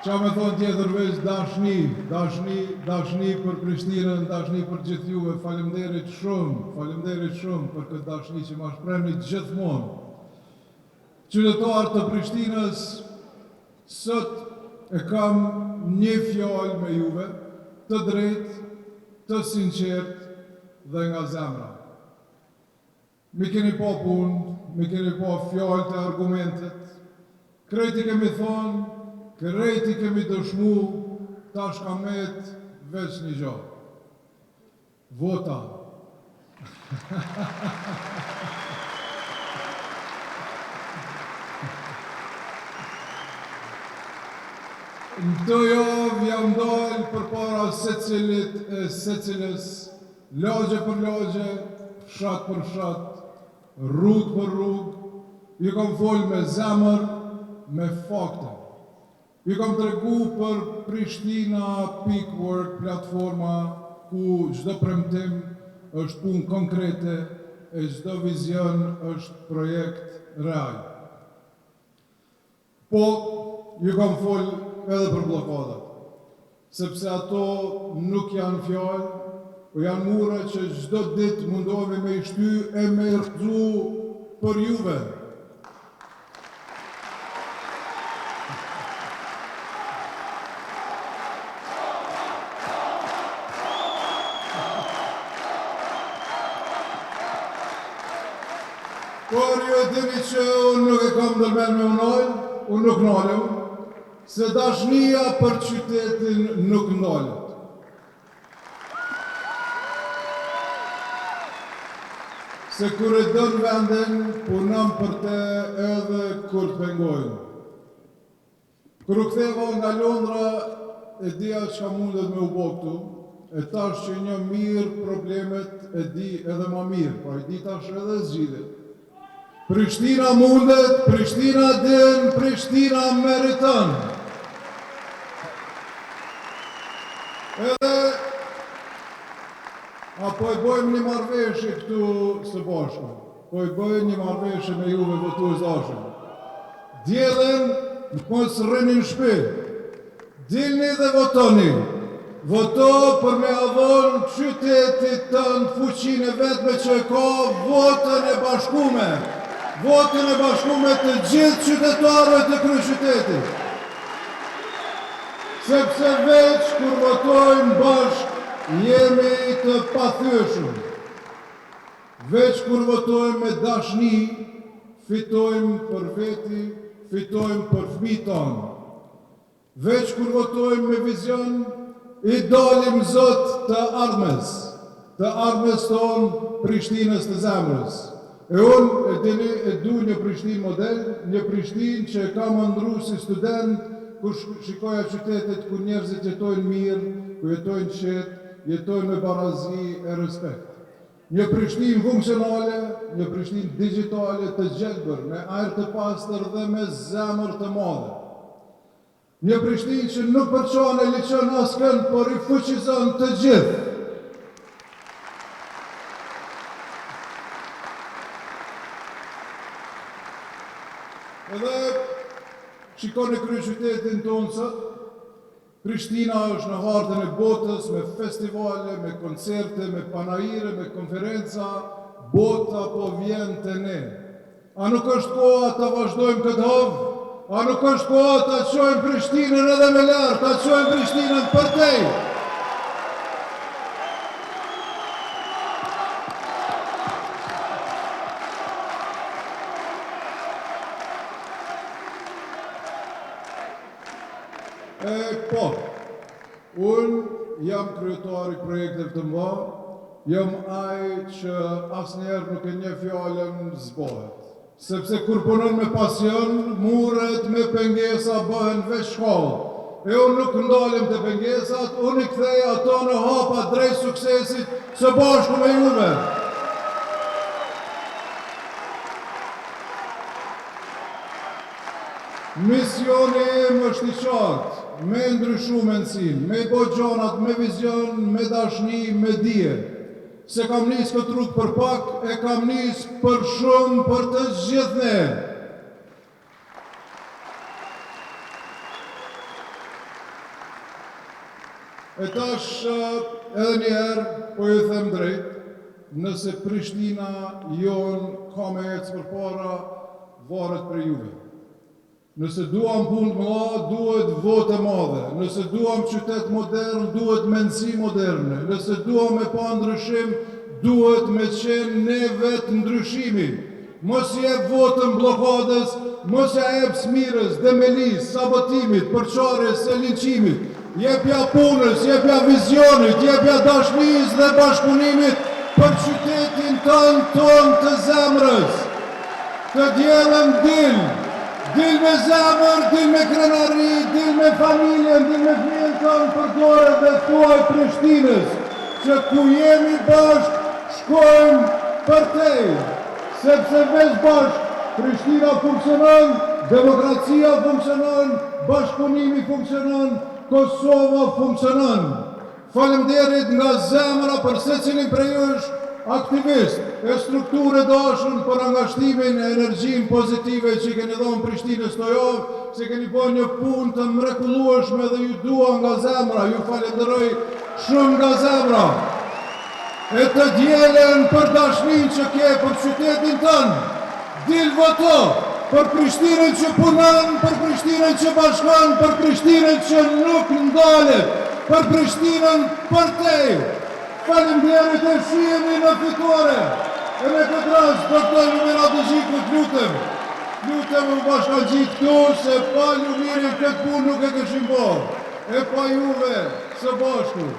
Qa me thonë tjetër veç dashni për Prishtinën, dashni për gjithë juve, faleminderit shumë për këtë dashni që ma shprehni gjithmonë. Qytetarë të Prishtinës, sot e kam një fjalë me juve, të drejtë, të sinqertë dhe nga zemra. Mi keni pa punë, mi keni pa fjalët e argumentet, krejti kemi thonë, krejti kemi dëshmu, tash ka met veç një gjatë. Vota. Në të javë jam dalë për para secilës, lagje për lagje, fshat për fshat, rrugë për rrugë, ju kam folë me zemër, me fakte. Ju kam tregu për Prishtina Peakwork, platforma ku çdo premtim është punë konkrete e çdo vizion është projekt real. Po, ju kam folë edhe për blokadat, sepse ato nuk janë fjalë, po janë mure që çdo ditë mundohemi me i shty e me rrëzu për juve. Por ju e dini që unë nuk e kam dërmen me unoj, unë nuk nalëm, se dashnia për qytetin nuk nalët. Se kur e dënë vendin, punam për te edhe kur të pengojnë. Kur u ktheva nga Londra, e dija që mundet me u bo këtu, e tash që një mirë problemet e di edhe ma mirë, pa i di tash edhe zgjidhet. Prishtina mundet, Prishtina din, Prishtina meriton. Edhe, apo i bojmë një marrëveshje këtu së bashku, po i bojmë një marrëveshje me juve votuesashëm. Djelen, mos rrini në shtëpi, dilni dhe votoni. Voto për me avon qytetit tënd fuqinë e vetme që ka votën e bashkume. Votën e bashkume të gjithë qytetarëve të kryeqytetit. Sepse veç kur votojmë bashk, jemi të pathyeshëm. Veç kur votojmë me dashni, fitojmë për veti, fitojmë për fëmijët tonë. Veç kur votojmë me vizion, i dalim zot të ardhmes tonë Prishtinës të zemrës. E unë e du një Prishtinë model, një Prishtinë që ka më ndru si student, ku shikoja qytetet ku njerëzit jetojnë mirë, ku jetojnë qetë, jetojnë me barazi e respekt. Një Prishtinë funksionale, një Prishtinë digitale të gjelbër, me ajër të pastër dhe me zemër të madhe. Një Prishtinë që nuk përçon e liqon askën, por i fuqizon të gjithë. Edhe shikoni kryeqytetin tonë sot, Prishtina është në hartën e botës me festivale, me koncerte, me panajire, me konferenca, bota po vjen të ne. A nuk është koha të vazhdojmë këtë havë? A nuk është koha të qojmë Prishtinën edhe me lartë, të qojmë Prishtinën për tej? Po, unë jam kryetari projekteve të mëdha, jam ai që asnjëherë nuk e njeh fjalën zbohet. Sepse kur punon me pasion, muret me pengesa bëhen veç shkallë. E unë nuk ndalem të pengesat, unë i kthej ato në hapa drejt suksesit së bashku me juve. Misioni im është i qartë, me ndryshu mendësinë, me bo gjonat, me vizion, me dashni, me dije. Se kam nis këtë rrugë për pak, e kam nis për shumë për të gjithë ne. E tash edhe njerë, po ju them drejt, nëse Prishtina jonë ka me ecë përpara, varet për juve. Nëse duam punë të mëdha, duhet votë madhe. Nëse duam qytet modern, duhet mendësi moderne. Nëse duam me pa ndryshim, duhet me qenë ne vetë ndryshimi. Mos jep votën blokadës, mos ja jep smirës, demelis, sabotimit, përçarjes e linçimit. Jepja punës, jepja vizionit, jepja dashnis dhe bashkëpunimit për qytetin ton të zemrës. Të djelën dil me zemër, dil me krenari, dil me familjen, dil me fëmijën tonë për dorë dhe tuaj Prishtinës, që ku jemi bashk, shkojmë për tej, sepse veç bashk, Prishtina funksionon, demokracia funksionon, bashkëpunimi funksionon, Kosova funksionon. Faleminderit nga zemra për secilin prej jush aktivist e strukturë dashur për angazhtimin e energjinë pozitive që keni dhënë Prishtinës të javë, se keni bërë një punë të mrekullueshme dhe ju dua nga zemra, ju falenderoj shumë nga zemra. E të dielen për dashnin që ke për qytetin tënë, dil voto për Prishtinën që punon, për Prishtinën që bashkon, për Prishtinën që nuk ndalet, për Prishtinën për tej. Faleminderit e shihemi në fitore. E me këtë rast, doktor Lumirato Gjikut, lutem u bashkangjit këtu, se pa Lumirin këtë punë nuk e këshim bërë. E pa juve së bashku.